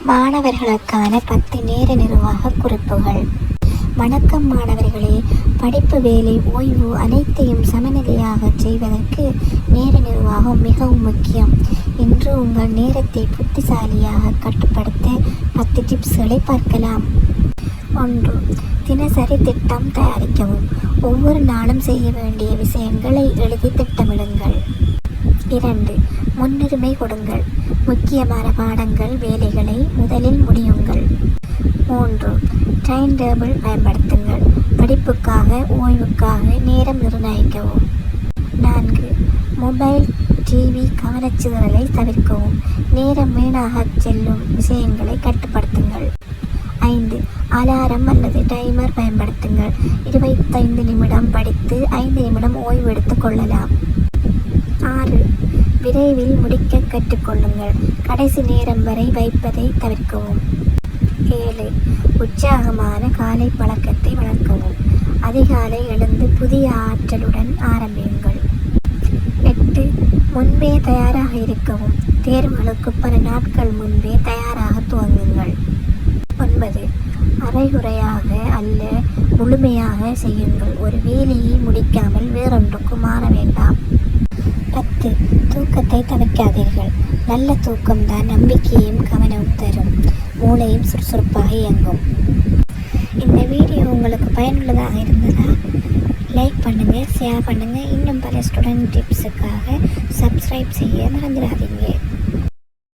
மாணவர்களுக்கான 10 நேர நிர்வாக குறிப்புகள். வணக்கம் மாணவர்களே, படிப்பு, வேலை, ஓய்வு அனைத்தையும் சமநிலையாக செய்வதற்கு நேர நிர்வாகம் மிகவும் முக்கியம். இன்று உங்கள் நேரத்தை புத்திசாலியாக கட்டுப்படுத்த 10 டிப்ஸ்களை பார்க்கலாம். 1. தினசரி திட்டம் தயாரிக்கவும். ஒவ்வொரு நாளும் செய்ய வேண்டிய விஷயங்களை எழுதி திட்டமிடுங்கள். 2. முன்னுரிமை கொடுங்கள். முக்கியமான பாடங்கள், வேலைகளை முதலில் முடியுங்கள். 3. டைம் டேபிள் பயன்படுத்துங்கள். படிப்புக்காக, ஓய்வுக்காக நேரம் நிர்ணயிக்கவும். 4. மொபைல், டிவி கவனச்சிதறலை தவிர்க்கவும். நேரம் வீணாக செல்லும் விஷயங்களை கட்டுப்படுத்துங்கள். 5. அலாரம் அல்லது டைமர் பயன்படுத்துங்கள். 25 நிமிடம் படித்து 5 நிமிடம் ஓய்வு எடுத்துக் கொள்ளலாம். 6. விரைவில் முடிக்க கற்றுக்கொள்ளுங்கள். கடைசி நேரம் வரை வைப்பதை தவிர்க்கவும். 7. உற்சாகமான காலை பழக்கத்தை வளர்க்கவும். அதிகாலை எழுந்து புதிய ஆற்றலுடன் ஆரம்பியுங்கள். 8. முன்பே தயாராக இருக்கவும். தேர்வுகளுக்கு பல நாட்கள் முன்பே தயாராக துவங்குங்கள். 9. அரைகுறையாக அல்ல, முழுமையாக செய்யுங்கள். ஒரு வேலையை முடிக்காமல் வேறொன்றுக்கு மாற வேண்டாம். 10. தூக்கத்தை தவிர்க்காதீர்கள். நல்ல தூக்கம்தான் நம்பிக்கையும் கவனமும் தரும். மூளையும் சுறுசுறுப்பாக இயங்கும். இந்த வீடியோ உங்களுக்கு பயனுள்ளதாக இருந்ததா? லைக் பண்ணுங்கள், ஷேர் பண்ணுங்கள். இன்னும் பல ஸ்டூடெண்ட் டிப்ஸுக்காக சப்ஸ்கிரைப் செய்ய மறந்துடாதீங்க.